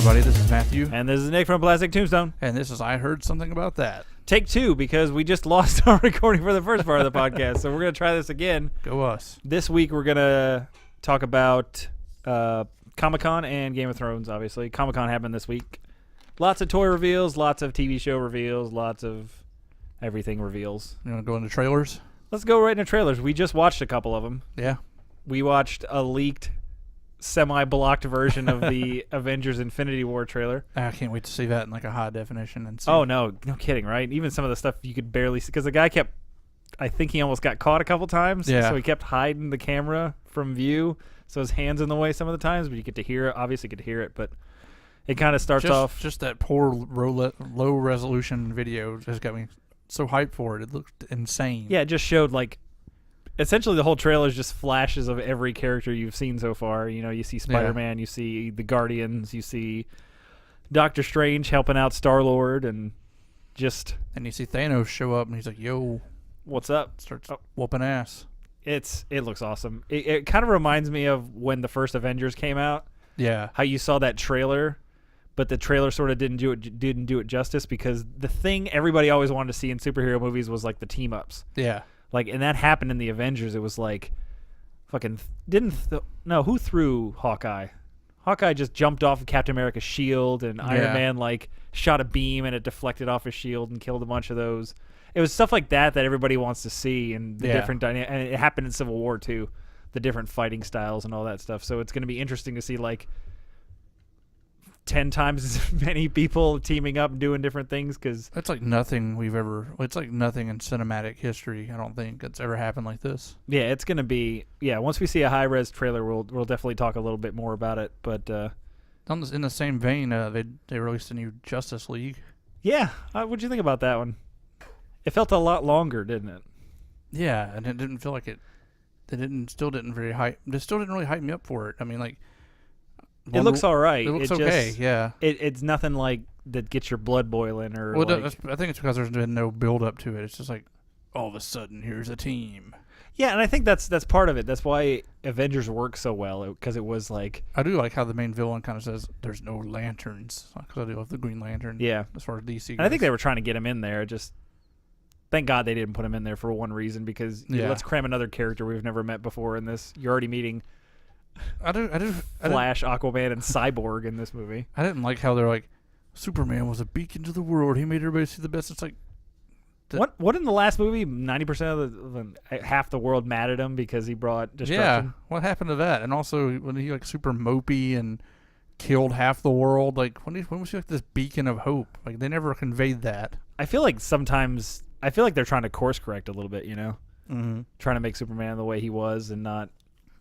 everybody. This is Matthew. And this is Nick from Plastic Tombstone. And this is I Heard Something About That. Take two, because we just lost our recording for the first part of the podcast. So we're going to try this again. Go us. This week we're going to talk about Comic-Con and Game of Thrones, obviously. Comic-Con happened this week. Lots of toy reveals, lots of TV show reveals, lots of everything reveals. You want to go into trailers? Let's go right into trailers. We just watched a couple of them. Yeah. We watched a leaked, semi-blocked version of the Avengers Infinity War trailer. I can't wait to see that in like a high definition. And see. Oh, no kidding, right? Even some of the stuff you could barely see, because the guy kept, I think he almost got caught a couple times. Yeah. So he kept hiding the camera from view, so his hand's in the way some of the times, but you get to hear it. Obviously, get to hear it, but it kind of starts off. Just that poor low resolution video just got me so hyped for it. It looked insane. Yeah, it just showed like. Essentially, the whole trailer is just flashes of every character you've seen so far. You know, you see Spider-Man, you see the Guardians, you see Doctor Strange helping out Star-Lord, and just... And you see Thanos show up, and he's like, yo. What's up? Starts whooping ass. It looks awesome. It kind of reminds me of when the first Avengers came out. Yeah. How you saw that trailer, but the trailer sort of didn't do it justice, because the thing everybody always wanted to see in superhero movies was like the team-ups. Yeah. Like, and that happened in the Avengers. It was like, fucking, who threw Hawkeye? Hawkeye just jumped off of Captain America's shield, and Iron Man, like, shot a beam, and it deflected off his shield and killed a bunch of those. It was stuff like that everybody wants to see, and the different dynamic, and it happened in Civil War, too, the different fighting styles and all that stuff. So it's going to be interesting to see, like, 10 times as many people teaming up and doing different things, because that's like nothing it's like nothing in cinematic history. I don't think it's ever happened like this. Yeah, it's gonna be once we see a high-res trailer, we'll definitely talk a little bit more about it. But in the same vein, they released a new Justice League. Yeah, what'd you think about that one? It felt a lot longer, didn't it? Yeah, and it didn't feel like it still didn't really hype me up for it. I mean, like, it looks all right. It looks okay, yeah. It's nothing like that gets your blood boiling or. Well, I think it's because there's been no build up to it. It's just like all of a sudden here's a team. Yeah, and I think that's part of it. That's why Avengers works so well, because it was like. I do like how the main villain kind of says there's no lanterns, because I do love the Green Lantern. Yeah. As far as DC goes. And I think they were trying to get him in there. Just thank God they didn't put him in there for one reason, because let's cram another character we've never met before in this. You're already meeting. Flash, Aquaman, and Cyborg in this movie. I didn't like how they're like, Superman was a beacon to the world. He made everybody see the best. It's like, what in the last movie? 90% of half the world mad at him because he brought destruction. Yeah, what happened to that? And also when he like super mopey and killed half the world. Like when was he like this beacon of hope? Like they never conveyed that. I feel like they're trying to course correct a little bit. You know, trying to make Superman the way he was and not.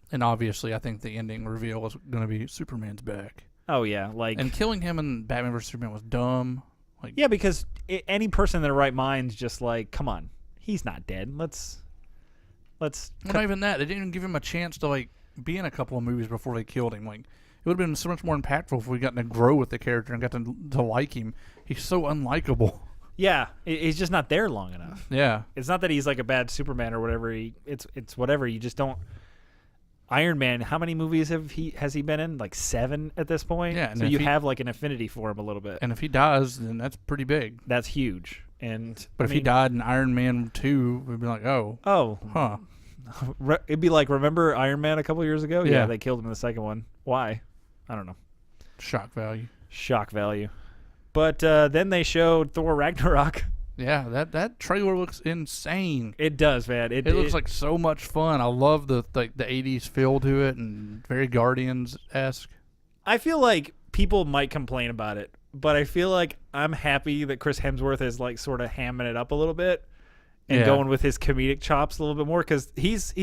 And obviously, I think the ending reveal is going to be Superman's back. Oh yeah, and killing him in Batman vs Superman was dumb. Like, yeah, because any person in their right mind's just like, come on, he's not dead. Let's. Well, not even that. They didn't even give him a chance to like be in a couple of movies before they killed him. Like, it would have been so much more impactful if we got to grow with the character and got to like him. He's so unlikable. Yeah, he's just not there long enough. Yeah, it's not that he's like a bad Superman or whatever. It's whatever. You just don't. Iron Man, how many movies has he been in? Like 7 at this point? Yeah. So you have like an affinity for him a little bit. And if he dies, then that's pretty big. That's huge. But if he died in Iron Man 2, we'd be like, oh. Huh. It'd be like, remember Iron Man a couple years ago? Yeah, they killed him in the second one. Why? I don't know. Shock value. But then they showed Thor Ragnarok. Yeah, that trailer looks insane. It does, man. It looks like so much fun. I love the 80s feel to it and very Guardians-esque. I feel like people might complain about it, but I feel like I'm happy that Chris Hemsworth is like sort of hamming it up a little bit and going with his comedic chops a little bit more, because he's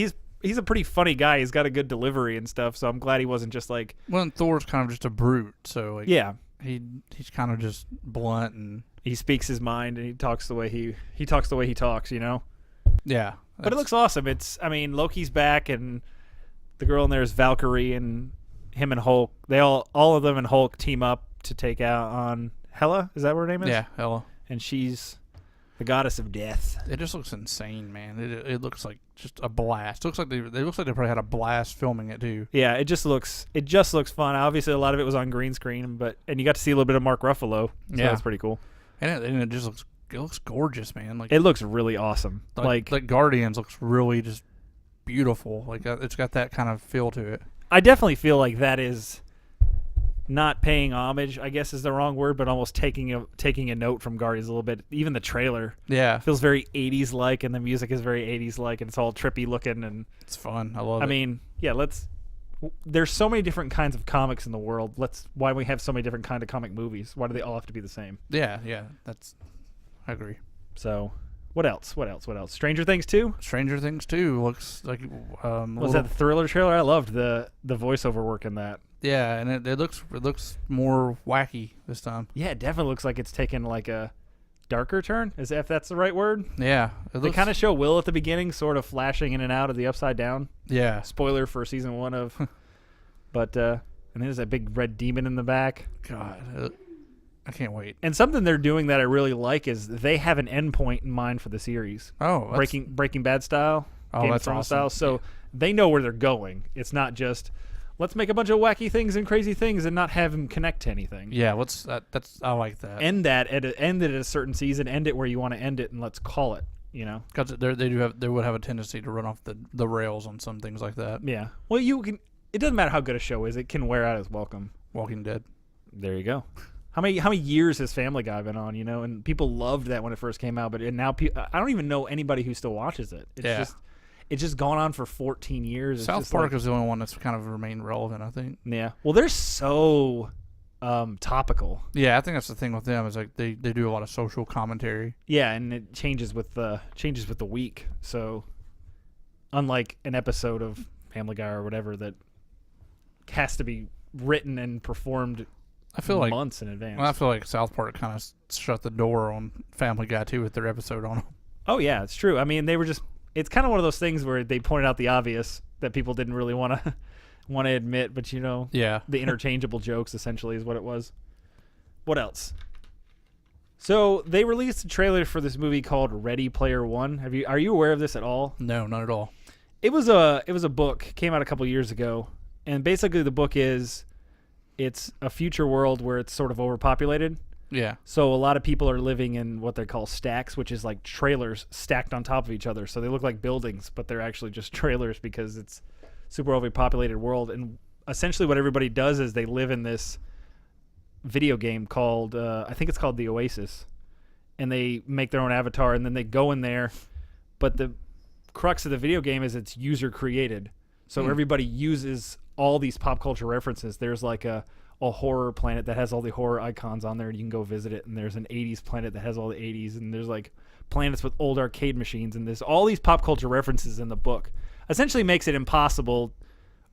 a pretty funny guy. He's got a good delivery and stuff, so I'm glad he wasn't just like. Well, and Thor's kind of just a brute, so like, yeah, he's kind of just blunt and. He speaks his mind and he talks the way he talks, you know? Yeah. But it looks awesome. Loki's back, and the girl in there is Valkyrie, and him and Hulk. They all of them and Hulk team up to take out on Hela. Is that what her name is? Yeah, Hela. And she's The goddess of death. It just looks insane, man. It looks like just a blast. It looks like they probably had a blast filming it too. Yeah, it just looks fun. Obviously, a lot of it was on green screen, and you got to see a little bit of Mark Ruffalo. So that's pretty cool. And it just looks gorgeous, man. Like it looks really awesome. Like Guardians looks really just beautiful. Like it's got that kind of feel to it. I definitely feel like that is not paying homage, I guess is the wrong word, but almost taking a note from Guardians a little bit. Even the trailer feels very 80s like, and the music is very 80s like, and it's all trippy looking, and it's fun. I love it. I mean, yeah, there's so many different kinds of comics in the world. Why do we have so many different kind of comic movies? Why do they all have to be the same? Yeah, I agree. So what else? Stranger Things 2? Stranger Things 2 looks like was that the thriller trailer? I loved the voiceover work in that. Yeah, and it looks more wacky this time. Yeah, it definitely looks like it's taken like a darker turn, if that's the right word. Yeah. They kind of show Will at the beginning sort of flashing in and out of the Upside Down. Yeah. Spoiler for season 1 of but and there's that big red demon in the back. God, I can't wait. And something they're doing that I really like is they have an endpoint in mind for the series. Oh, Breaking Bad style, Game of Thrones style. So they know where they're going. It's not just let's make a bunch of wacky things and crazy things and not have them connect to anything. Yeah, I like that. End it at a certain season. End it where you want to end it, and let's call it. You know, because they would have a tendency to run off the rails on some things like that. Yeah. Well, it doesn't matter how good a show is; it can wear out its welcome. Walking Dead. There you go. How many years has Family Guy been on? You know, and people loved that when it first came out, but now I don't even know anybody who still watches it. It's just gone on for 14 years. South Park is the only one that's kind of remained relevant, I think. Yeah. Well, they're so topical. Yeah, I think that's the thing with them is like they do a lot of social commentary. Yeah, and it changes with the week. So unlike an episode of Family Guy or whatever that has to be written and performed months in advance. Well, I feel like South Park kind of shut the door on Family Guy too with their episode on them. Oh yeah, it's true. I mean, it's kind of one of those things where they pointed out the obvious that people didn't really want to admit, but the interchangeable jokes essentially is what it was. What else? So they released a trailer for this movie called Ready Player One. Are you aware of this at all? No, not at all. It was a book, came out a couple years ago, and basically the book it's a future world where it's sort of overpopulated. Yeah. So a lot of people are living in what they call stacks, which is like trailers stacked on top of each other. So they look like buildings, but they're actually just trailers because it's super overpopulated world. And essentially what everybody does is they live in this video game called, I think it's called The Oasis. And they make their own avatar and then they go in there. But the crux of the video game is it's user created. So everybody uses all these pop culture references. There's like a horror planet that has all the horror icons on there and you can go visit it, and there's an 80s planet that has all the 80s, and there's like planets with old arcade machines, and there's all these pop culture references in the book. Essentially makes it impossible,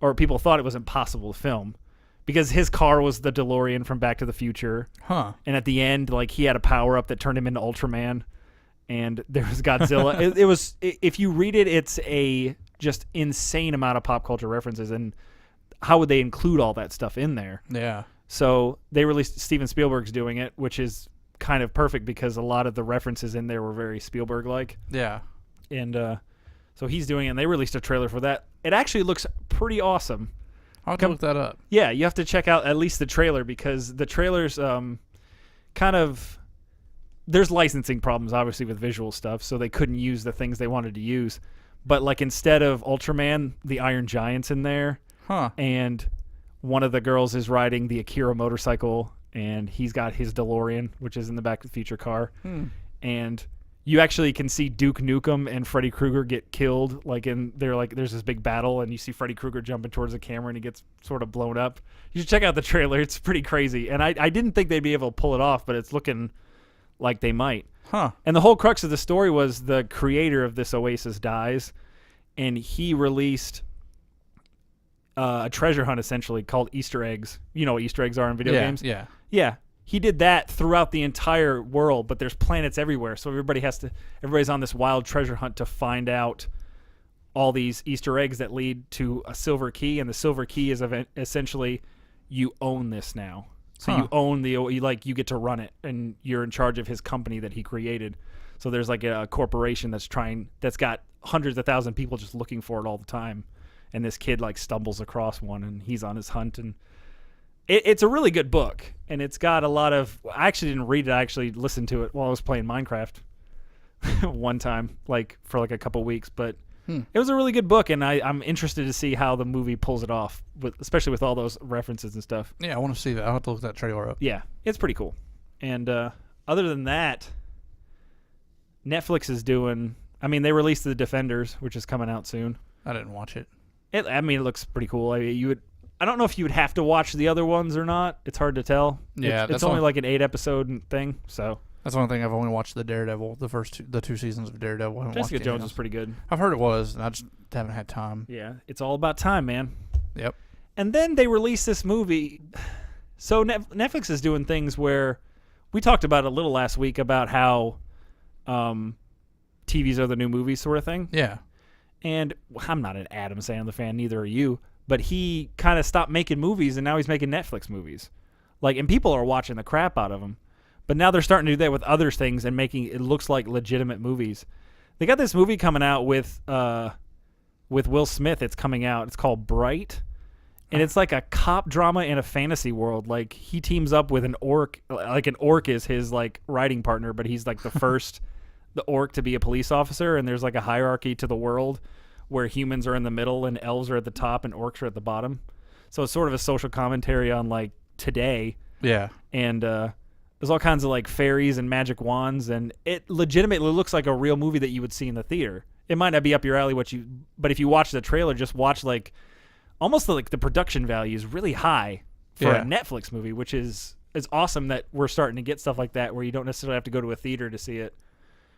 or people thought it was impossible to film, because his car was the DeLorean from Back to the Future. And at the end, like, he had a power-up that turned him into Ultraman, and there was Godzilla. it was, if you read it, it's a just insane amount of pop culture references, and how would they include all that stuff in there? Yeah. So they released, Steven Spielberg's doing it, which is kind of perfect because a lot of the references in there were very Spielberg-like. Yeah. And so he's doing it, and they released a trailer for that. It actually looks pretty awesome. I'll have to look that up. Yeah, you have to check out at least the trailer, because the trailer's kind of... There's licensing problems, obviously, with visual stuff, so they couldn't use the things they wanted to use. But like, instead of Ultraman, the Iron Giant's in there. And one of the girls is riding the Akira motorcycle, and he's got his DeLorean, which is in the Back to the Future car. And you actually can see Duke Nukem and Freddy Krueger get killed. There's this big battle, and you see Freddy Krueger jumping towards the camera, and he gets sort of blown up. You should check out the trailer. It's pretty crazy. And I didn't think they'd be able to pull it off, but it's looking like they might. And the whole crux of the story was the creator of this Oasis dies, and he released a treasure hunt essentially called Easter eggs. You know what Easter eggs are in video games? Yeah. He did that throughout the entire world, but there's planets everywhere, so everybody's on this wild treasure hunt to find out all these Easter eggs that lead to a silver key, and the silver key is essentially you own this now. So you own you get to run it, and you're in charge of his company that he created. So there's like a corporation that's got hundreds of thousands of people just looking for it all the time. And this kid like stumbles across one, and he's on his hunt. And it's a really good book, and it's got a lot of. I actually didn't read it. I actually listened to it while I was playing Minecraft one time, like for like a couple weeks. But it was a really good book, and I'm interested to see how the movie pulls it off, especially with all those references and stuff. Yeah, I want to see that. I'll have to look that trailer up. Yeah, it's pretty cool. And other than that, Netflix is doing. I mean, they released The Defenders, which is coming out soon. I didn't watch it. It looks pretty cool. I don't know if you would have to watch the other ones or not. It's hard to tell. Yeah, it's only like an 8-episode thing. So that's one thing. I've only watched the Daredevil, the two seasons of Daredevil. I haven't Jessica watched Jones is pretty good. I've heard it was, and I just haven't had time. Yeah, it's all about time, man. Yep. And then they released this movie. So Netflix is doing things where we talked about it a little last week about how TVs are the new movies sort of thing. Yeah. And I'm not an Adam Sandler fan, neither are you. But he kind of stopped making movies, and now he's making Netflix movies. And people are watching the crap out of him. But now they're starting to do that with other things and making it looks like legitimate movies. They got this movie coming out with Will Smith. It's coming out. It's called Bright. And it's like a cop drama in a fantasy world. Like, he teams up with an orc. Like, an orc is his, writing partner, but he's, the first the orc to be a police officer. And there's, a hierarchy to the world where humans are in the middle and elves are at the top and orcs are at the bottom. So it's sort of a social commentary on, today. Yeah. And there's all kinds of, fairies and magic wands. And it legitimately looks like a real movie that you would see in the theater. It might not be up your alley, but if you watch the trailer, just watch, almost the production value is really high for a Netflix movie, which is awesome that we're starting to get stuff like that where you don't necessarily have to go to a theater to see it.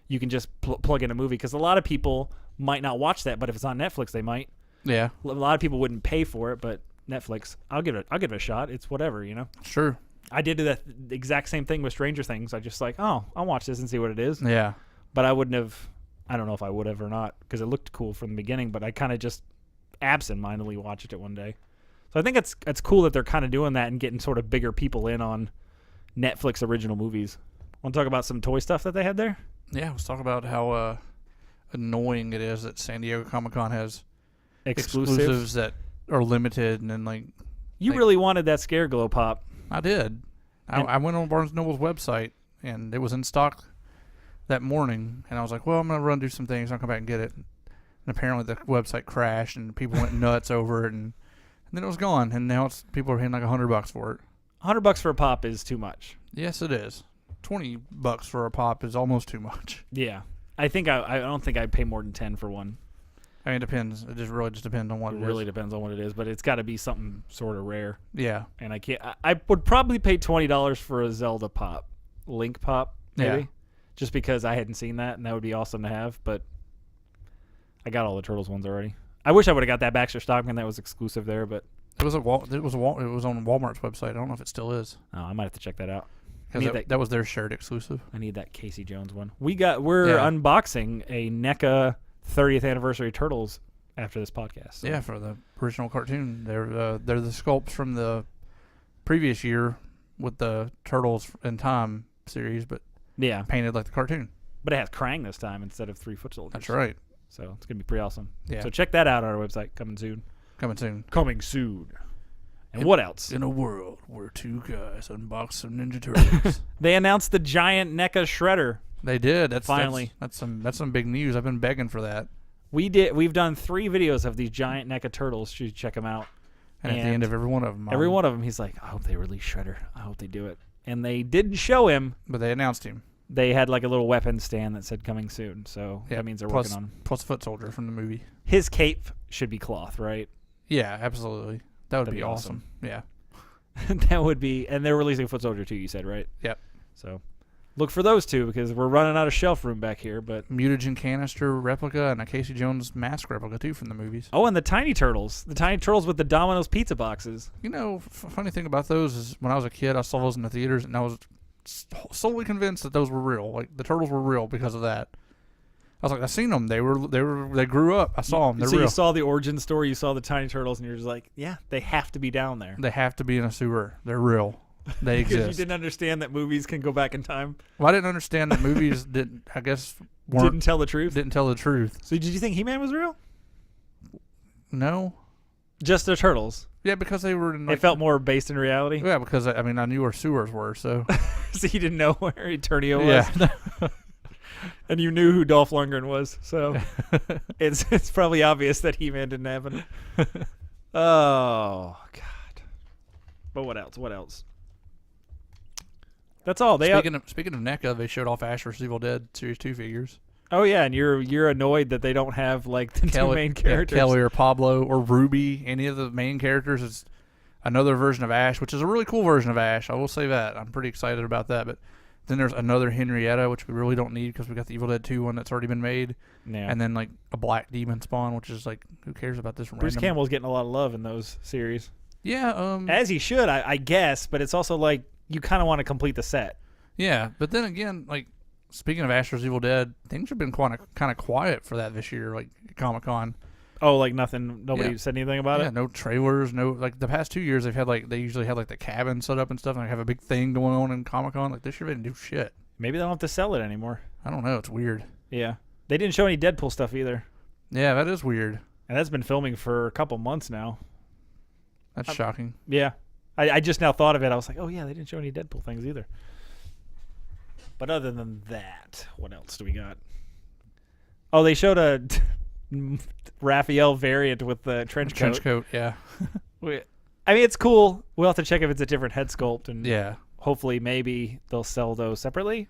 You can just plug in a movie, because a lot of people might not watch that, but if it's on Netflix, they might. Yeah. A lot of people wouldn't pay for it, but Netflix, I'll give it a shot. It's whatever, Sure. I did the exact same thing with Stranger Things. I just I'll watch this and see what it is. Yeah. But I wouldn't have. I don't know if I would have or not, because it looked cool from the beginning, but I kind of just absent-mindedly watched it one day. So I think it's cool that they're kind of doing that and getting sort of bigger people in on Netflix original movies. Want to talk about some toy stuff that they had there? Yeah, let's talk about how annoying it is that San Diego Comic-Con has exclusives that are limited, and then you really wanted that Scare Glow Pop. I did. I went on Barnes & Noble's website, and it was in stock that morning, and I was like, well, I'm going to run do some things, I'll come back and get it. And apparently the website crashed, and people went nuts over it, and then it was gone, and now people are paying $100 for it. $100 for a pop is too much. Yes, it is. $20 for a pop is almost too much. Yeah. I don't think I'd pay more than 10 for one. I mean, it depends. It really just depends on what it is. It really depends on what it is, but it's got to be something sort of rare. Yeah. And I would probably pay $20 for a Zelda pop. Link pop, maybe. Yeah. Just because I hadn't seen that, and that would be awesome to have, but I got all the Turtles ones already. I wish I would have got that Baxter Stockman that was exclusive there, but it was on Walmart's website. I don't know if it still is. Oh, I might have to check that out. That was their shared exclusive. I need that Casey Jones one. We're unboxing a NECA 30th anniversary Turtles after this podcast. So. Yeah, for the original cartoon. They're the sculpts from the previous year with the Turtles in Time series, but painted like the cartoon. But it has Krang this time instead of 3 foot soldiers. That's right. So it's gonna be pretty awesome. Yeah. So check that out on our website. Coming soon. Coming soon. And what else? In a world where two guys unbox some Ninja Turtles. They announced the giant NECA shredder. They did. That's some big news. I've been begging for that. We've done 3 videos of these giant NECA turtles. You should check them out. And at the end of every one of them, he's like, I hope they release Shredder. I hope they do it. And they didn't show him, but they announced him. They had a little weapon stand that said coming soon. So that means they're working on plus foot soldier from the movie. His cape should be cloth, right? Yeah, absolutely. That'd be awesome. Yeah. That would be, and they're releasing Foot Soldier 2, you said, right? Yep. So look for those 2 because we're running out of shelf room back here. But mutagen canister replica and a Casey Jones mask replica too from the movies. Oh, and the Tiny Turtles with the Domino's pizza boxes. Funny thing about those is when I was a kid, I saw those in the theaters, and I was solely convinced that those were real. Like the turtles were real because of that. I was like, I seen them. They grew up. I saw them. They're real. You saw the origin story. You saw the Tiny Turtles, and you're just like, yeah, they have to be down there. They have to be in a sewer. They're real. They Because exist. you didn't understand that movies can go back in time. Well, I didn't understand that movies didn't. I guess Didn't tell the truth. Didn't tell the truth. So did you think He-Man was real? No. Just the turtles. Yeah, because they were. It felt more based in reality. Yeah, because I mean I knew where sewers were, so. So you didn't know where Eternio was. Yeah. And you knew who Dolph Lundgren was, so it's probably obvious that He-Man didn't happen. Oh God! But what else? What else? That's all. Speaking of NECA, they showed off Ash vs Evil Dead Series 2 figures. Oh yeah, and you're annoyed that they don't have like the two main characters, Kelly or Pablo or Ruby, any of the main characters. It's another version of Ash, which is a really cool version of Ash. I will say that. I'm pretty excited about that. But then there's another Henrietta, which we really don't need because we got the Evil Dead 2 one that's already been made. Yeah. And then like a Black Demon Spawn, which is like, who cares about this Bruce random... Campbell's getting a lot of love in those series. Yeah. As he should, I guess. But it's also like you kind of want to complete the set. Yeah, but then again, like speaking of Ash vs Evil Dead, things have been kind of quiet for that this year, like Comic-Con. Oh, like nothing. Nobody said anything about it. Yeah, no trailers, no like the past 2 years they've had like they usually have like the cabin set up and stuff, and they have a big thing going on in Comic-Con. Like this year they didn't do shit. Maybe they don't have to sell it anymore. I don't know. It's weird. Yeah, they didn't show any Deadpool stuff either. Yeah, that is weird. And that's been filming for a couple months now. That's shocking. Yeah, I just now thought of it. I was like, oh yeah, they didn't show any Deadpool things either. But other than that, what else do we got? Oh, they showed a Raphael variant with the trench coat. Trench coat, yeah. I mean, it's cool. We'll have to check if it's a different head sculpt, and Yeah. hopefully maybe they'll sell those separately.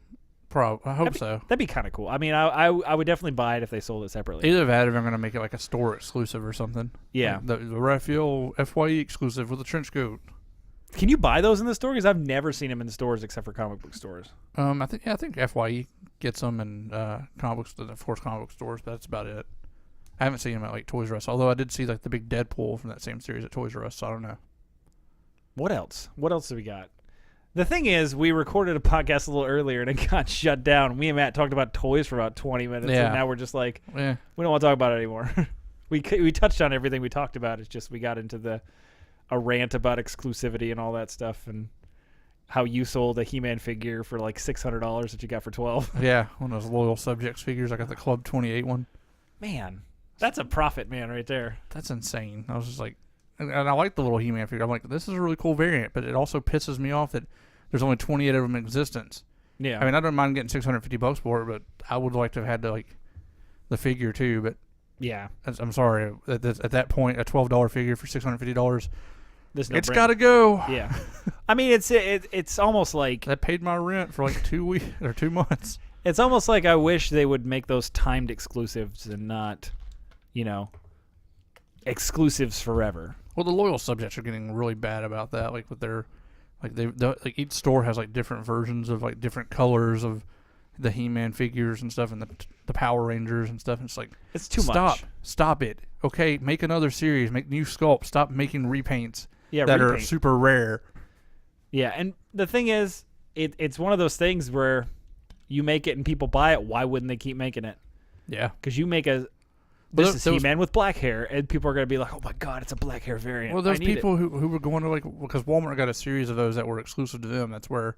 I hope so. That'd be kind of cool. I mean, I would definitely buy it if they sold it separately. Either that or they're going to make it like a store exclusive or something. Yeah. Like the Raphael FYE exclusive with a trench coat. Can you buy those in the store? Because I've never seen them in the stores except for comic book stores. I think FYE gets them in comic books, of course, comic book stores, but that's about it. I haven't seen them at like Toys R Us, although I did see like the big Deadpool from that same series at Toys R Us, so I don't know. What else? What else do we got? The thing is, we recorded a podcast a little earlier and it got shut down. Me and Matt talked about toys for about 20 minutes, and now we're just like, we don't want to talk about it anymore. we touched on everything we talked about. It's just we got into a rant about exclusivity and all that stuff, and how you sold a He-Man figure for like $600 that you got for $12. Yeah, one of those loyal subjects figures. I got the Club 28 one. Man, that's a profit, man, right there. That's insane. I was just like, and I like the little He-Man figure. I'm like, this is a really cool variant, but it also pisses me off that there's only 28 of them in existence. Yeah. I mean, I don't mind getting $650 for it, but I would like to have had the figure too. But yeah, I'm sorry. At that point, a $12 figure for $650, it's got to go. Yeah. I mean, it's almost like that paid my rent for like 2 weeks or 2 months. It's almost like I wish they would make those timed exclusives and not, exclusives forever. Well, the loyal subjects are getting really bad about that. Like with their, like each store has like different versions of like different colors of the He-Man figures and stuff, and the Power Rangers and stuff. And it's like, it's too much. Stop it. Okay, make another series. Make new sculpts. Stop making repaints. Yeah, that are super rare. Yeah, and the thing is, it's one of those things where you make it and people buy it. Why wouldn't they keep making it? Yeah, because you make this is He-Man with black hair, and people are going to be like, oh my god, it's a black hair variant. Well, those people who were going to because Walmart got a series of those that were exclusive to them. That's where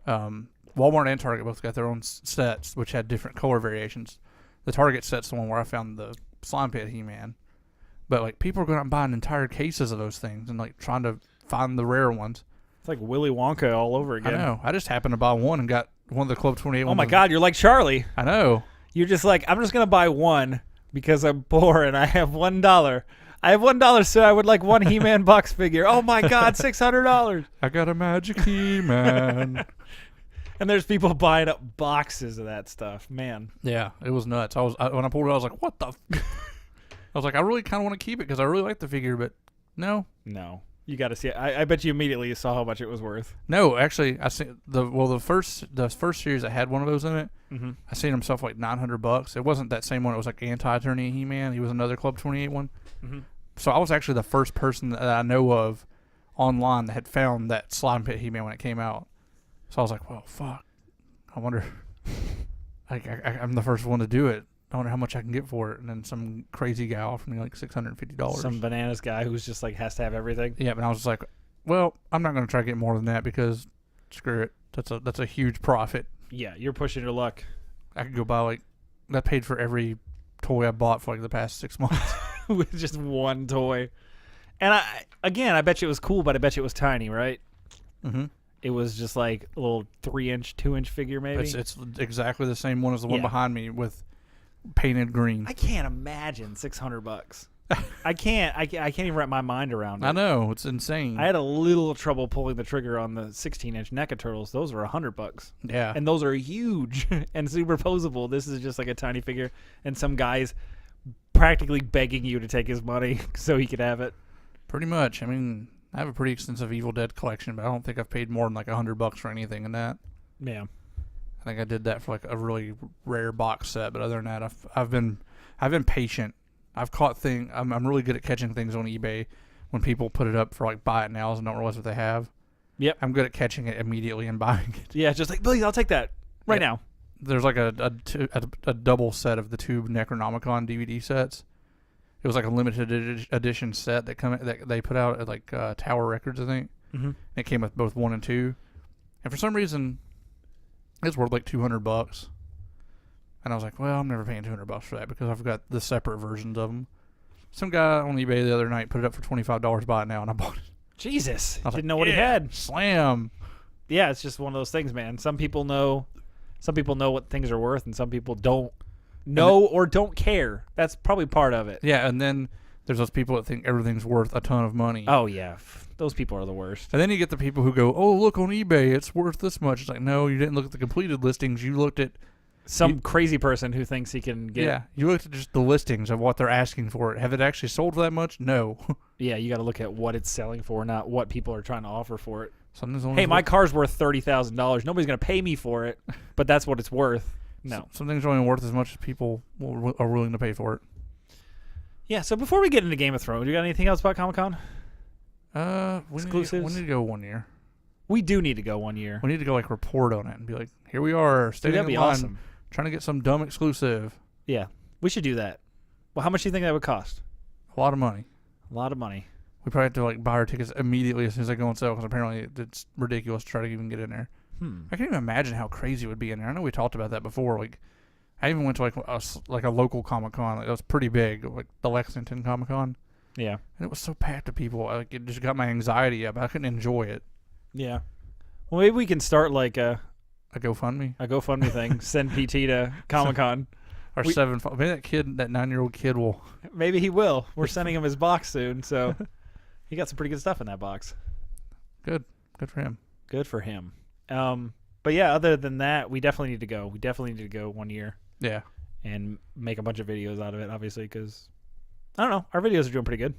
Walmart and Target both got their own sets, which had different color variations. The Target set's the one where I found the Slime Pit He-Man. But like people are going out and buying entire cases of those things and like trying to find the rare ones. It's like Willy Wonka all over again. I know. I just happened to buy one and got one of the Club 28 ones. Oh my god, you're like Charlie. I know. You're just like, I'm just going to buy one because I'm poor and I have $1. I have $1, so I would like one He-Man box figure. Oh my god, $600. I got a magic He-Man. And there's people buying up boxes of that stuff. Man. Yeah, it was nuts. When I pulled it, I was like, what the I was like, I really kind of want to keep it because I really like the figure, but no. You got to see it. I bet you immediately saw how much it was worth. No, actually, I seen the first series that had one of those in it. Mm-hmm. I seen himself like $900. It wasn't that same one. It was like Anti-Attorney He-Man. He was another Club 28 one. Mm-hmm. So I was actually the first person that I know of online that had found that Slime Pit He-Man when it came out. So I was like, well, fuck. I wonder. I'm the first one to do it. I wonder how much I can get for it. And then some crazy guy offered me like $650. Some bananas guy who's just like has to have everything. Yeah, but I was just like, Well, I'm not going to try to get more than that because screw it. That's a huge profit. Yeah, you're pushing your luck. I could go buy like that paid for every toy I bought for like the past 6 months. With just one toy. And I bet you it was cool, but I bet you it was tiny, right? Mm-hmm. It was just like a little 3-inch, 2-inch figure, maybe. It's exactly the same one as the one behind me with painted green. I can't imagine $600. I can't even wrap my mind around it. I know, it's insane. I had a little trouble pulling the trigger on the 16-inch NECA turtles. Those were $100. Yeah, And those are huge and superposable. This is just like a tiny figure, and some guy's practically begging you to take his money so he could have it. pretty much. I mean, I have a pretty extensive Evil Dead collection, but I don't think I've paid more than like $100 for anything in that. Yeah. I think I did that for like a really rare box set, but other than that, I've been patient. I've caught things. I'm really good at catching things on eBay when people put it up for like buy it nows and don't realize what they have. Yep. I'm good at catching it immediately and buying it. Yeah, just like, please, I'll take that right now. There's like a double set of the two Necronomicon DVD sets. It was like a limited edition set that they put out at like Tower Records, I think. Mm-hmm. It came with both 1 and 2, and for some reason, it's worth like $200. And I was like, well, I'm never paying $200 for that because I've got the separate versions of them. Some guy on eBay the other night put it up for $25. Buy it now, and I bought it. Jesus, I was didn't like, know what he had. Slam. Yeah, it's just one of those things, man. Some people know what things are worth, and some people don't know or don't care. That's probably part of it. Yeah, and then there's those people that think everything's worth a ton of money. Oh yeah, those people are the worst. And then you get the people who go, oh, look on eBay, it's worth this much. It's like, no, you didn't look at the completed listings. You looked at Some crazy person who thinks he can get. Yeah, you looked at just the listings of what they're asking for it. Have it actually sold for that much? No. Yeah, you got to look at what it's selling for, not what people are trying to offer for it. Something's Hey, my car's worth $30,000. Nobody's going to pay me for it, but that's what it's worth. No. Something's only worth as much as people are willing to pay for it. Yeah, so before we get into Game of Thrones, you got anything else about Comic-Con? We need to go 1 year. We do need to go 1 year. We need to go like report on it and be like, here we are, standing That'd be in line, awesome. trying to get some dumb exclusive. Yeah, we should do that. Well, how much do you think that would cost? A lot of money. A lot of money. We probably have to like buy our tickets immediately as soon as they go on sale because apparently it's ridiculous to try to even get in there. I can't even imagine how crazy it would be in there. I know we talked about that before. Like, I even went to like a local Comic Con. Like, that was pretty big, like the Lexington Comic Con. Yeah. And it was so packed of people. Like, it just got my anxiety up. I couldn't enjoy it. Yeah. Well, maybe we can start like a GoFundMe thing. Send PT to Comic-Con. Or maybe that 9-year-old kid will. Maybe he will. We're sending him his box soon, so he got some pretty good stuff in that box. Good for him. Good for him. But yeah, other than that, we definitely need to go. We definitely need to go 1 year. Yeah. And make a bunch of videos out of it, obviously, because I don't know, our videos are doing pretty good.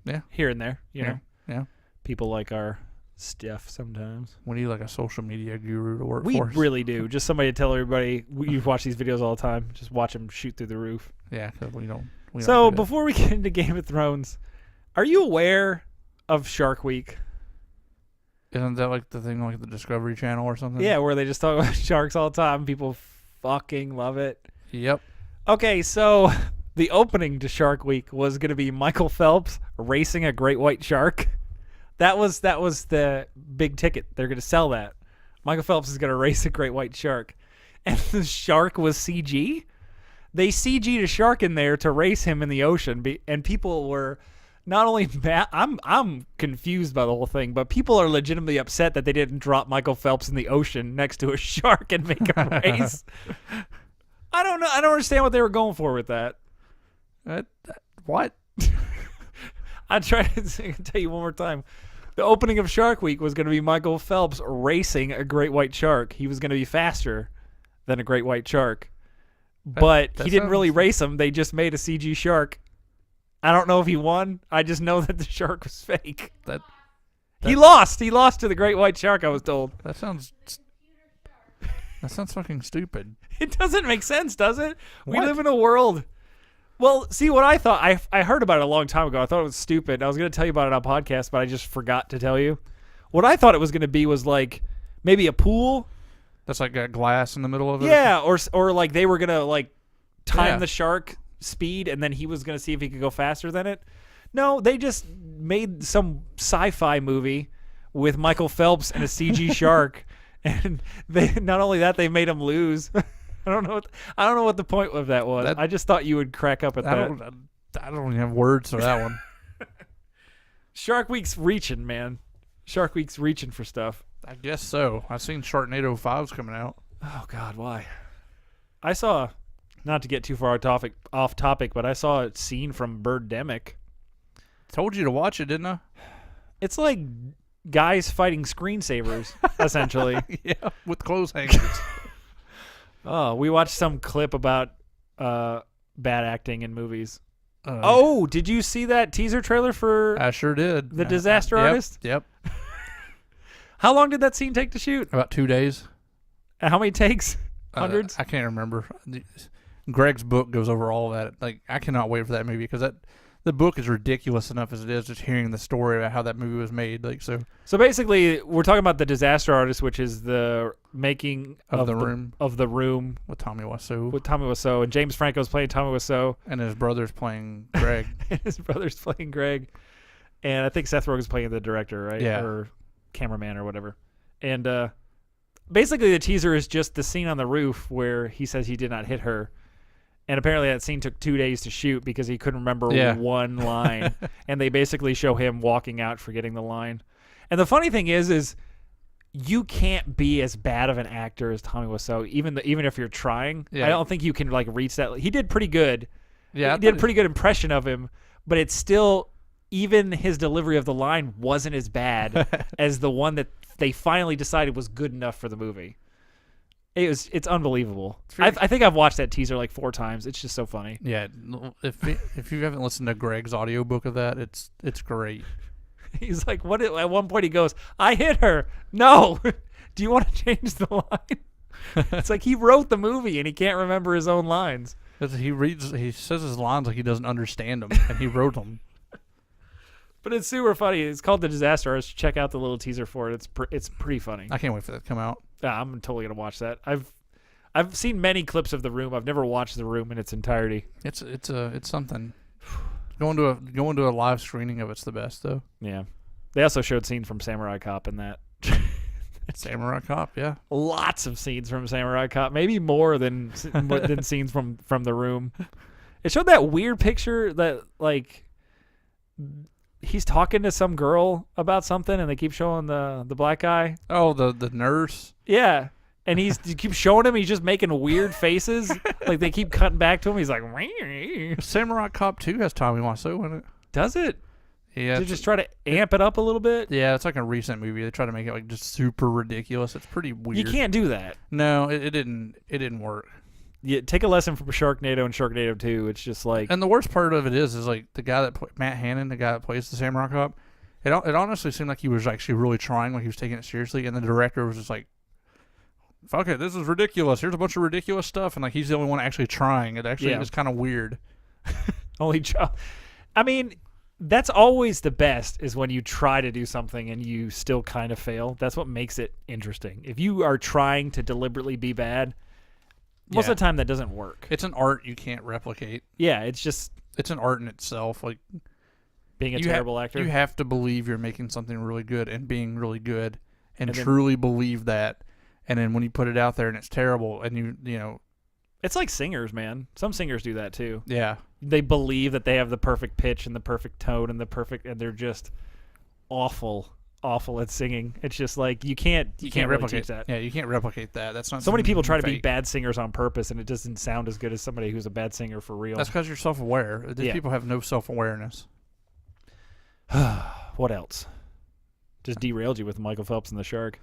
Yeah. Here and there, you know. Yeah. People like our stuff sometimes. We need like a social media guru to work we for us. Really do. Just somebody to tell everybody you watch these videos all the time. Just watch them shoot through the roof. Yeah, because we don't. So before we get into Game of Thrones, are you aware of Shark Week? Isn't that like the thing like the Discovery Channel or something? Yeah, where they just talk about sharks all the time. People fucking love it. Yep. Okay, so the opening to Shark Week was going to be Michael Phelps racing a great white shark. That was the big ticket. They're going to sell that. Michael Phelps is going to race a great white shark. And the shark was CG. They CG'd a shark in there to race him in the ocean. And people were not only mad. I'm confused by the whole thing, but people are legitimately upset that they didn't drop Michael Phelps in the ocean next to a shark and make him race. I don't know. I don't understand what they were going for with that. What? I try to tell you one more time. The opening of Shark Week was going to be Michael Phelps racing a great white shark. He was going to be faster than a great white shark. But he didn't really race him. They just made a CG shark. I don't know if he won. I just know that the shark was fake. He lost. He lost to the great white shark, I was told. That sounds fucking stupid. It doesn't make sense, does it? What? We live in a world. Well, see, what I thought, I heard about it a long time ago. I thought it was stupid. I was going to tell you about it on a podcast, but I just forgot to tell you. What I thought it was going to be was like maybe a pool. That's like got glass in the middle of it? Yeah, or like they were going to like time the shark speed, and then he was going to see if he could go faster than it. No, they just made some sci-fi movie with Michael Phelps and a CG shark, and they not only that they made him lose. I don't know what the point of that was. I just thought you would crack up at that. I don't even have words for that one. Shark Week's reaching, man. Shark Week's reaching for stuff. I guess so. I've seen Sharknado 5's coming out. Oh God, why? I saw, not to get too far off topic, but I saw a scene from Birdemic. Told you to watch it, didn't I? It's like guys fighting screensavers, essentially. Yeah, with clothes hangers. Oh, we watched some clip about bad acting in movies. Did you see that teaser trailer for I sure did. The Disaster Artist? Yep. How long did that scene take to shoot? About 2 days. And how many takes? Hundreds? I can't remember. Greg's book goes over all of that. Like, I cannot wait for that movie because the book is ridiculous enough as it is, just hearing the story about how that movie was made. Like, so basically, we're talking about The Disaster Artist, which is the making of the room with Tommy Wiseau. And James Franco's playing Tommy Wiseau, and his brother's playing Greg. And I think Seth Rogen's playing the director, right? Yeah, or cameraman or whatever. And basically, the teaser is just the scene on the roof where he says he did not hit her. And apparently that scene took 2 days to shoot because he couldn't remember one line. And they basically show him walking out forgetting the line. And the funny thing is you can't be as bad of an actor as Tommy Wiseau, even if you're trying. Yeah. I don't think you can like reach that. He did pretty good. Yeah, he did a pretty good impression of him, but it's still, even his delivery of the line wasn't as bad as the one that they finally decided was good enough for the movie. It's unbelievable. I think I've watched that teaser like 4 times. It's just so funny. Yeah, if you haven't listened to Greg's audiobook of that, it's great. He's like, what? At one point he goes, "I hit her." No. Do you want to change the line? It's like he wrote the movie and he can't remember his own lines. He says his lines like he doesn't understand them, and he wrote them. But it's super funny. It's called The Disaster Artist. Check out the little teaser for it. It's pretty funny. I can't wait for that to come out. Yeah, I'm totally gonna watch that. I've seen many clips of The Room. I've never watched The Room in its entirety. It's something. Going to a live screening of it's the best though. Yeah, they also showed scenes from Samurai Cop in that. Samurai Cop, yeah. Lots of scenes from Samurai Cop, maybe more than scenes from The Room. It showed that weird picture that like he's talking to some girl about something, and they keep showing the black guy. Oh, the nurse. Yeah, and you keep showing him. He's just making weird faces. Like they keep cutting back to him. He's like, Samurai Cop 2 has Tommy Wiseau in it. Does it? Yeah. They just try to amp it up a little bit. Yeah, it's like a recent movie. They try to make it like just super ridiculous. It's pretty weird. You can't do that. No, it didn't work. Yeah, take a lesson from Sharknado and Sharknado 2. It's just like, and the worst part of it is like the guy that Matt Hannon, the guy that plays the Samurai Cop. It honestly seemed like he was actually really trying, like he was taking it seriously, and the director was just like, "Fuck it, this is ridiculous. Here's a bunch of ridiculous stuff," and like he's the only one actually trying. It actually is kind of weird. I mean, that's always the best, is when you try to do something and you still kind of fail. That's what makes it interesting. If you are trying to deliberately be bad, most of the time that doesn't work. It's an art you can't replicate. Yeah, it's an art in itself. Like being a terrible actor. You have to believe you're making something really good and being really good and truly believe that. And then when you put it out there and it's terrible, and you know, it's like singers, man. Some singers do that too. Yeah. They believe that they have the perfect pitch and the perfect tone and and they're just awful at singing. It's just like you can't replicate that. Yeah, you can't replicate that. That's not. So many people try to be bad singers on purpose, and it doesn't sound as good as somebody who's a bad singer for real. That's because you're self-aware. These people have no self-awareness. What else? Just derailed you with Michael Phelps and the shark.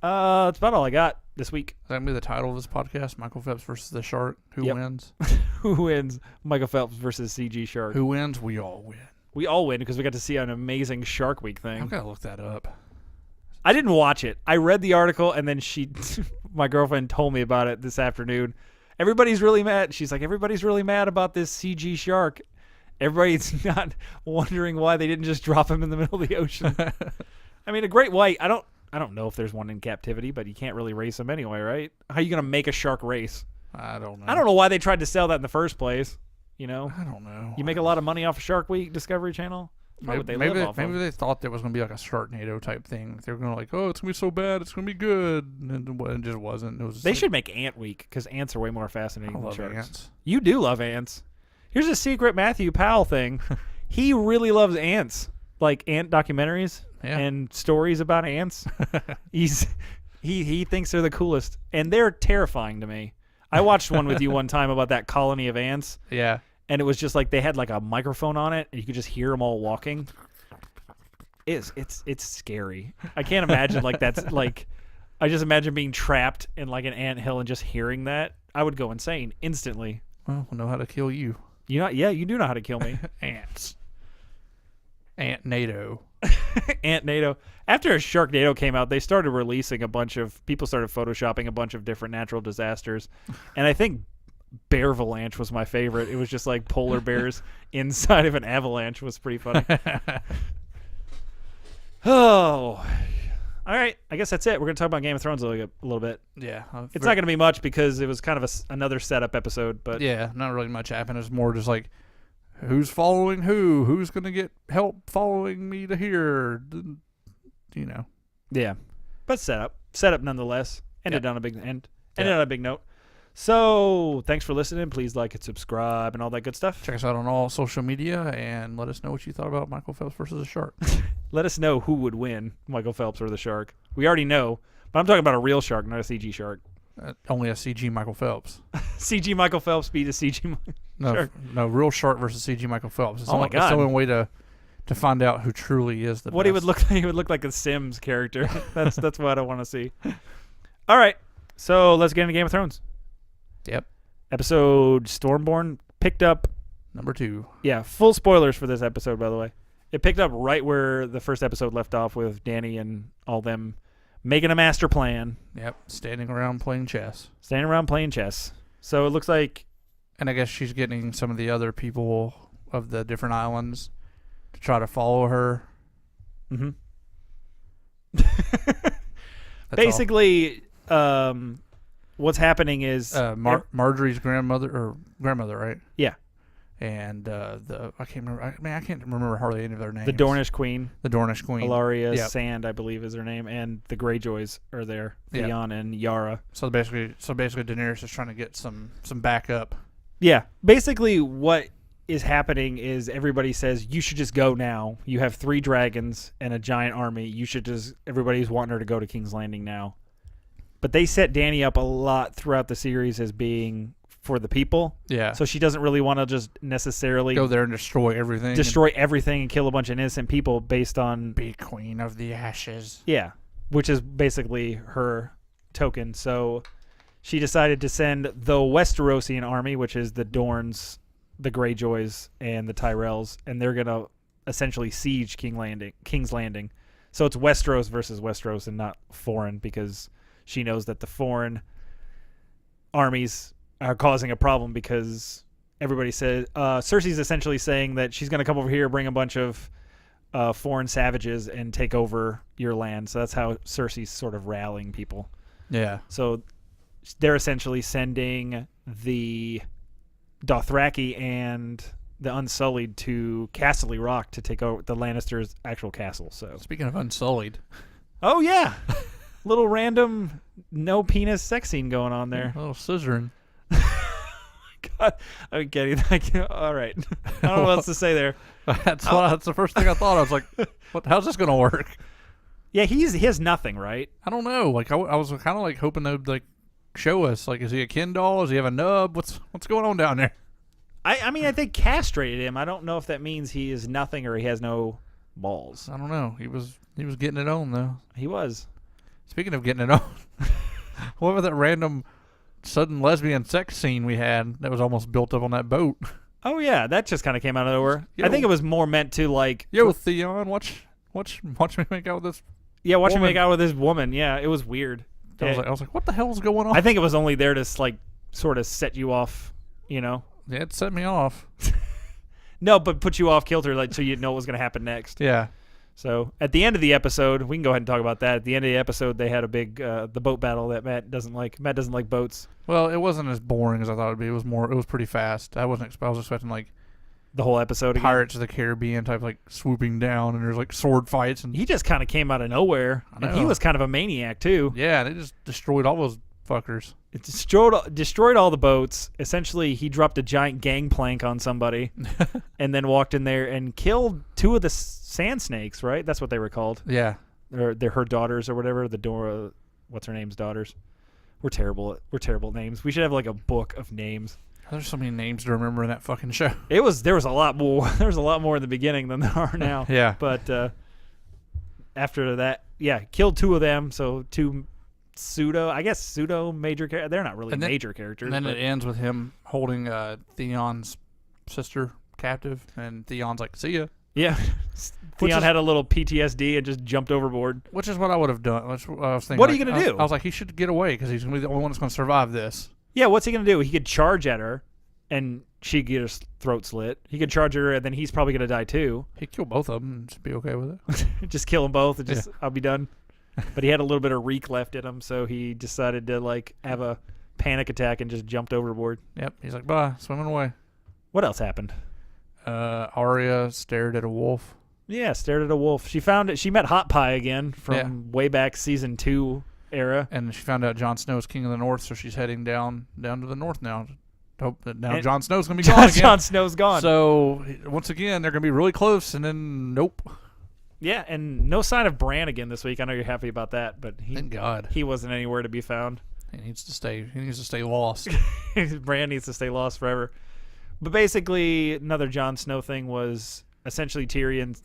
That's about all I got this week. Is that going to be the title of this podcast? Michael Phelps versus the shark. Who wins? Who wins? Michael Phelps versus CG shark. Who wins? We all win. We all win because we got to see an amazing Shark Week thing. I've got to look that up. I didn't watch it. I read the article, and then my girlfriend told me about it this afternoon. Everybody's really mad. She's like, everybody's really mad about this CG shark. Everybody's not wondering why they didn't just drop him in the middle of the ocean. I mean, a great white, I don't know if there's one in captivity, but you can't really race them anyway, right? How are you going to make a shark race? I don't know. I don't know why they tried to sell that in the first place. You know? I don't know. You make a lot of money off of Shark Week, Discovery Channel? Why would they maybe live off maybe of? they thought there was gonna be like a Sharknado type thing. They were gonna like, oh, it's gonna be so bad, it's gonna be good, and it just wasn't. It was. They like, should make Ant Week because ants are way more I fascinating than love sharks. ants. You do love ants. Here's a secret Matthew Powell thing. He really loves ants, like ant documentaries Yeah. and stories about ants. He thinks they're the coolest, and they're terrifying to me. I watched one with you one time about that colony of ants, Yeah. and it was just like they had like a microphone on it, and you could just hear them all walking. It's scary. I can't imagine like that's like. I just imagine being trapped in like an anthill and just hearing that. I would go insane instantly. Well, we'll know how to kill you. Yeah, you do know how to kill me. Ants. Ant NATO. Ant NATO. After Sharknado came out, they started releasing people started photoshopping a bunch of different natural disasters. And I think bear avalanche was my favorite. It was just like polar bears inside of an avalanche. Was pretty funny. Oh. All right. I guess that's it. We're going to talk about Game of Thrones a little bit. Yeah. It's not going to be much because it was kind of another setup episode. But Yeah, not really much happened. It's more just like, who's following who? Who's going to get help following me to here? You know. yeah. But setup nonetheless. Ended Yep. on a big end. Yeah. Ended on a big note. So thanks for listening. Please like and subscribe and all that good stuff. Check us out on all social media and let us know what you thought about Michael Phelps versus a shark. Let us know who would win, Michael Phelps or the shark. We already know, but I'm talking about a real shark, not a CG shark. Only a CG Michael Phelps. CG Michael Phelps beat a CG No, shark. no, real shark versus CG Michael Phelps. It's Oh my It's the God. only way to find out who truly is the What best. he would look like, he would look like a Sims character. That's what I want to see. All right, so let's get into Game of Thrones. Yep. Episode Stormborn picked up. Number 2. Yeah, full spoilers for this episode, by the way. It picked up right where the first episode left off with Dany and all them making a master plan, Yep. Standing around playing chess. standing around playing chess. So it looks like And I guess she's getting some of the other people of the different islands to try to follow her. mm-hmm. That's basically, what's happening is all. Marjorie's grandmother, right? Yeah. And I can't remember. I can't remember hardly any of their names. the Dornish Queen, The Dornish Queen. Ilaria Yep. Sand, I believe is her name, and the Greyjoys are there, Yeah. Theon and Yara. So basically, Daenerys is trying to get some backup. Yeah, basically what is happening is everybody says you should just go now. You have 3 dragons and a giant army. You should just. Everybody's wanting her to go to King's Landing now. But they set Dany up a lot throughout the series as being for the people. Yeah. So she doesn't really want to just necessarily go there and destroy everything. destroy everything and kill a bunch of innocent people based on and be queen of the ashes. yeah, which is basically her token. So she decided to send the Westerosian army, which is the Dorns, the Greyjoys, and the Tyrells, and they're gonna essentially siege King's Landing. So it's Westeros versus Westeros and not foreign, because she knows that the foreign armies are causing a problem because everybody says Cersei's essentially saying that she's going to come over here, bring a bunch of foreign savages and take over your land. So that's how Cersei's sort of rallying people. Yeah. So they're essentially sending the Dothraki and the Unsullied to Castle Rock to take over the Lannisters' actual castle. So Speaking of Unsullied, oh yeah, little random no penis sex scene going on there. a little scissoring. God, I'm getting that. All right, I don't know what else to say there. That's the first thing I thought. I was like, "What? How's this gonna work?" Yeah, he has nothing, right? I don't know. Like I was kind of like hoping they'd like show us. Like, is he a Ken doll? Does he have a nub? What's going on down there? I mean, I think castrated him. I don't know if that means he is nothing or he has no balls. I don't know. He was getting it on though. He was. Speaking of getting it on, what about that random sudden lesbian sex scene we had that was almost built up on that boat? Oh yeah, that just kind of came out of nowhere. Yo. I think it was more meant to like. Yo, Theon, watch me make out with this. Yeah, watch him woman. make out with this woman. Yeah, it was weird. I was like, what the hell's going on? I think it was only there to like sort of set you off, you know. Yeah, it set me off. No, but put you off kilter, like so you know what was going to happen next. Yeah. So at the end of the episode, we can go ahead and talk about that. At the end of the episode, they had a big the boat battle that Matt doesn't like. Matt doesn't like boats. Well, it wasn't as boring as I thought it'd be. It was pretty fast. I was expecting like The whole episode again. Pirates of the Caribbean type, like swooping down, and there's like sword fights, and He just kind of came out of nowhere, and he know. was kind of a maniac too. yeah, they just destroyed all those fuckers. It destroyed all the boats. Essentially, he dropped a giant gangplank on somebody, and then walked in there and killed 2 of the sand snakes. Right, that's what they were called. Yeah, They're her daughters or whatever. The Dora, what's her name's daughters. We're terrible at names. We should have like a book of names. there's so many names to remember in that fucking show. There was a lot more. There was a lot more in the beginning than there are now. Yeah, But after that, killed 2 of them. So 2 pseudo major characters. They're not really major characters. and then but it ends with him holding Theon's sister captive, and Theon's like, "See ya." yeah, Theon had a little PTSD and just jumped overboard. Which is what I would have done. Which I was thinking. What are you gonna do? I was like, he should get away because he's gonna be the only one that's gonna survive this. Yeah, what's he gonna do? He could charge at her, and she get her throat slit. He could charge her, and then he's probably gonna die too. He'd kill both of them and just be okay with it. Just kill them both, and I'll be done. But he had a little bit of reek left in him, so he decided to like have a panic attack and just jumped overboard. Yep. He's like, bye, swimming away. What else happened? Arya stared at a wolf. Yeah, stared at a wolf. She found it. She met Hot Pie again from way back season 2 era. And she found out Jon Snow is king of the north, so she's heading down to the north now. Hope that now Jon Snow's gonna be gone again. Jon Snow's gone. So once again, they're gonna be really close, and then nope. Yeah, and no sign of Bran again this week. I know you're happy about that, but Thank God. he wasn't anywhere to be found. He needs to stay. He needs to stay lost. Bran needs to stay lost forever. But basically, another Jon Snow thing was essentially Tyrion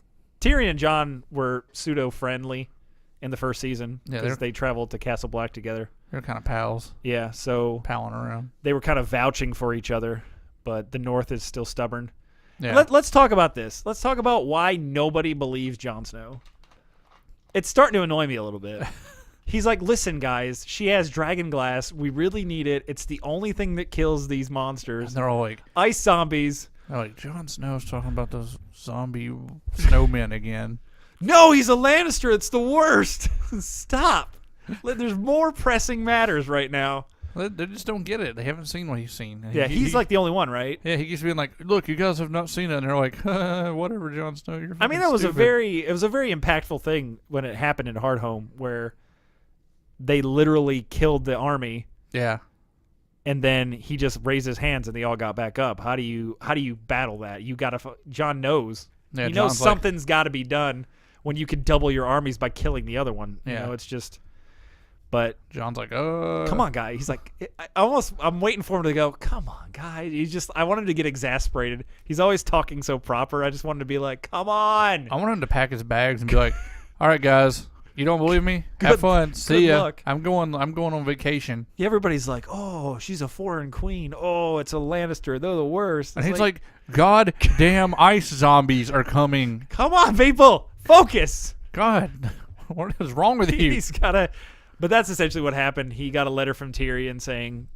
and Jon were pseudo-friendly in the first season because they traveled to Castle Black together. They're kind of pals. Yeah, so Palling around. they were kind of vouching for each other, but the North is still stubborn. Yeah. Let's talk about this. Let's talk about why nobody believes Jon Snow. It's starting to annoy me a little bit. He's like, listen, guys, she has dragon glass. We really need it. It's the only thing that kills these monsters. And they're all like, Ice zombies. they're like, Jon Snow's talking about those zombie snowmen again. No, he's a Lannister. It's the worst. Stop. There's more pressing matters right now. They just don't get it. They haven't seen what he's seen. Yeah, he's like the only one, right? Yeah, he keeps being like, look, you guys have not seen it. And they're like, whatever, Jon Snow, you're I mean, that was stupid. it was a very impactful thing when it happened in Hardhome where they literally killed the army. Yeah. And then he just raised his hands and they all got back up. How do you battle that? You got to Jon knows. Yeah, he knows Jon's like- something's got to be done when you can double your armies by killing the other one. You Yeah. know, it's just but Jon's like, come on, guy. He's like I'm waiting for him to go, "Come on, guy." I want him to get exasperated. He's always talking so proper. I just want him to be like, "Come on." I want him to pack his bags and be like, all right, guys, you don't believe me? Good- Have fun. See good ya. luck. I'm going on vacation. Everybody's like, "Oh, she's a foreign queen. Oh, it's a Lannister. They're the worst." And It's he's like, God damn ice zombies are coming. "Come on, people. Focus." God, what is wrong with you? He's got to But that's essentially what happened. He got a letter from Tyrion saying,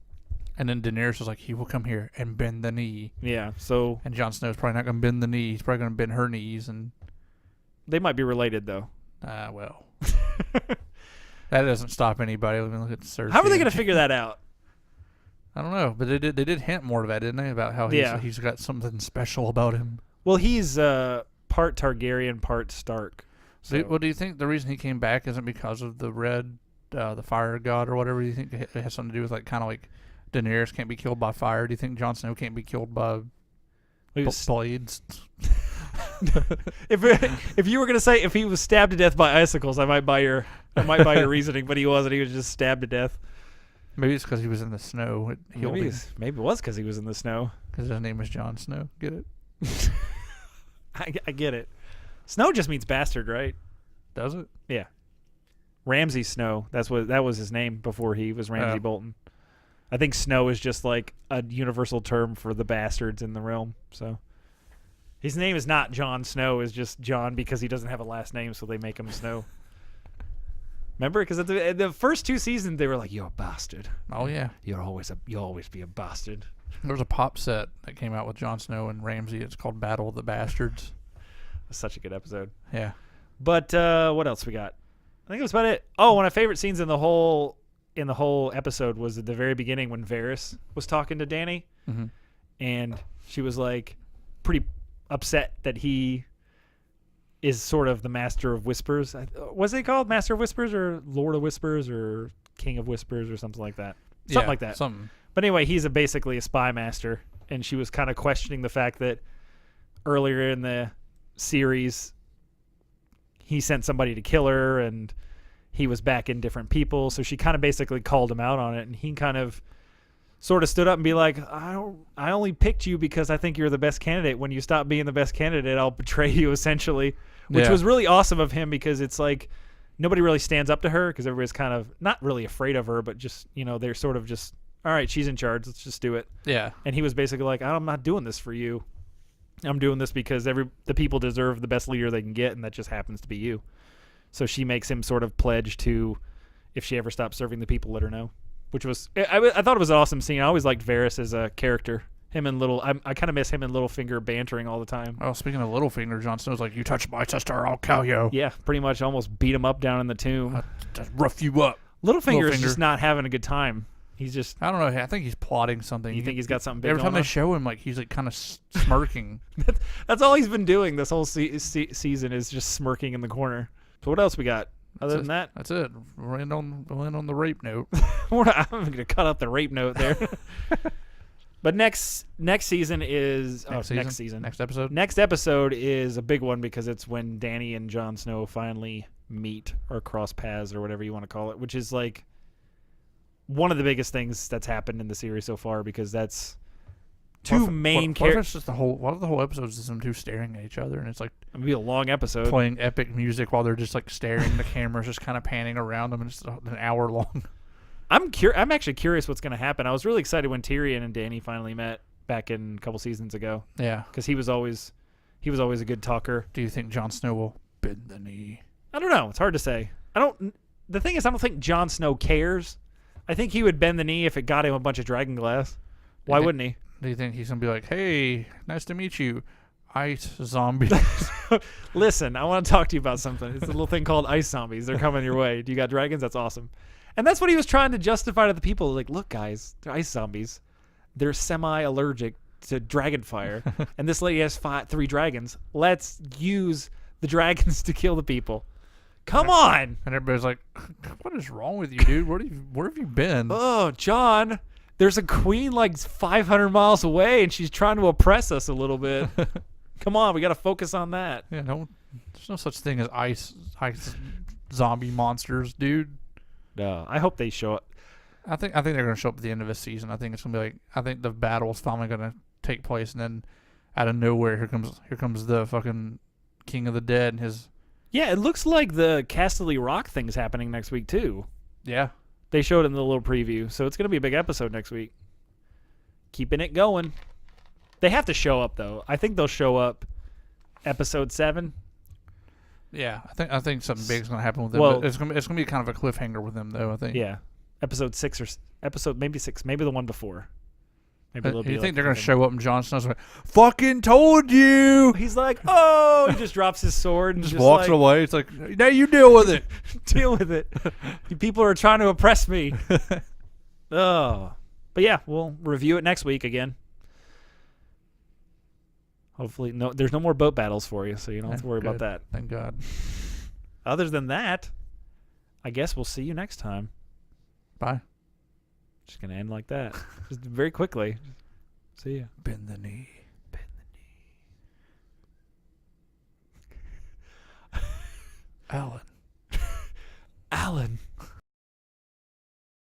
And then Daenerys was like, he will come here and bend the knee. yeah, so And Jon Snow's probably not going to bend the knee. He's probably going to bend her knees. And, they might be related, though. well, that doesn't stop anybody. Let me look at Cersei. How are they going to figure that out? I don't know. But they did hint more to that, didn't they? About how he's got something special about him. Well, he's part Targaryen, part Stark. So, Well, do you think the reason he came back isn't because of the red, the fire god or whatever? Do you think it has something to do with like kind of like Daenerys can't be killed by fire? Do you think Jon Snow can't be killed by blades? if you were going to say if he was stabbed to death by icicles, I might buy your reasoning, but he wasn't. He was just stabbed to death. Maybe it's because he was in the snow. It healed him Maybe it was because he was in the snow. because his name is Jon Snow. Get it? I get it. Snow just means bastard, right? Does it? Yeah. Ramsay Snow. That was his name before he was Ramsay Bolton. I think Snow is just like a universal term for the bastards in the realm. So his name is not Jon Snow. Is just John because he doesn't have a last name, so they make him Snow. Remember, because at the first 2 seasons they were like, "You're a bastard. Oh yeah. You'll always be a bastard." There was a pop set that came out with Jon Snow and Ramsay. It's called Battle of the Bastards. That's such a good episode. Yeah. But what else we got? I think that was about it. Oh, one of my favorite scenes in the whole episode was at the very beginning when Varys was talking to Dany, Mm-hmm. and she was like, pretty upset that he is sort of the Master of Whispers. Was it called Master of Whispers or Lord of Whispers or King of Whispers or something like that? Something like that. Something. But anyway, he's basically a spy master, and she was kind of questioning the fact that earlier in the series he sent somebody to kill her, and he was back in different people. So she kind of basically called him out on it, and he kind of sort of stood up and be like, I only picked you because I think you're the best candidate. When you stop being the best candidate, I'll betray you, essentially, which was really awesome of him, because it's like nobody really stands up to her because everybody's kind of not really afraid of her, but just, they're sort of just, all right, she's in charge. Let's just do it. Yeah. And he was basically like, I'm not doing this for you. I'm doing this because the people deserve the best leader they can get, and that just happens to be you. So she makes him sort of pledge to, if she ever stops serving the people, let her know. Which was, I thought it was an awesome scene. I always liked Varys as a character. Him and I kind of miss him and Littlefinger bantering all the time. Oh, speaking of Littlefinger, Jon Snow's like, you touch my sister, I'll kill you. Yeah, pretty much almost beat him up down in the tomb. Just rough you up. Littlefinger is just not having a good time. He's just... I don't know. I think he's plotting something. You think he's got something big Every time going they show him, like, he's like kind of smirking. That's all he's been doing this whole season, is just smirking in the corner. So what else we got? Other than that, that's it. We'll end on the rape note. I'm going to cut out the rape note there. But next season is next episode. Next episode is a big one because it's when Dany and Jon Snow finally meet or cross paths or whatever you want to call it, which is like one of the biggest things that's happened in the series so far, because that's two main characters. What if the whole episode is them two staring at each other, and it's like it'd be a long episode playing epic music while they're just like staring. The camera's just kind of panning around them, and it's an hour long. I'm actually curious what's going to happen. I was really excited when Tyrion and Dany finally met back in a couple seasons ago. Yeah, because he was always a good talker. Do you think Jon Snow will bend the knee? I don't know. It's hard to say. The thing is, I don't think Jon Snow cares. I think he would bend the knee if it got him a bunch of dragon glass. Why wouldn't he? Do you think he's going to be like, hey, nice to meet you, ice zombies? Listen, I want to talk to you about something. It's a little thing called ice zombies. They're coming your way. Do you got dragons? That's awesome. And that's what he was trying to justify to the people. Like, look, guys, they're ice zombies. They're semi-allergic to dragon fire. And this lady has 3 dragons. Let's use the dragons to kill the people. Come on! And everybody's like, what is wrong with you, dude? Where have you been? Oh, John, there's a queen like 500 miles away, and she's trying to oppress us a little bit. Come on, we got to focus on that. Yeah, there's no such thing as ice zombie monsters, dude. No, I hope they show up. I think they're going to show up at the end of this season. I think it's going to be like, I think the battle's finally going to take place, and then out of nowhere, here comes the fucking King of the Dead and his... Yeah, it looks like the Casterly Rock thing's happening next week, too. Yeah. They showed it in the little preview, so it's going to be a big episode next week. Keeping it going. They have to show up, though. I think they'll show up episode 7. Yeah, I think something big's going to happen with them. Well, it's going to be kind of a cliffhanger with them, though, I think. Yeah. Episode 6 or episode maybe 6, maybe the one before. Maybe you think they're going to show up and Jon Snow's like, fucking told you. He's like, oh, he just drops his sword and just walks away. It's like, now you deal with it. Deal with it. You people are trying to oppress me. Oh. But yeah, we'll review it next week again. Hopefully, there's no more boat battles for you, so you don't have to worry about that. Thank God. Other than that, I guess we'll see you next time. Bye. Just going to end like that. Just very quickly. See ya. Bend the knee. Bend the knee. Alan. Alan.